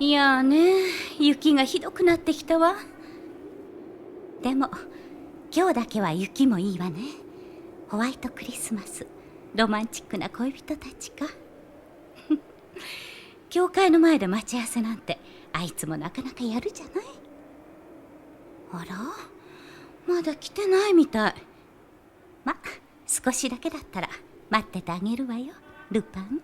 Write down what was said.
いやーね、雪がひどくなってきたわ。でも今日だけは雪もいいわね。ホワイトクリスマス、ロマンチックな恋人たちか。教会の前で待ち合わせなんてあいつもなかなかやるじゃない。あら、まだ来てないみたい。ま、少しだけだったら待っててあげるわよ、ルパン。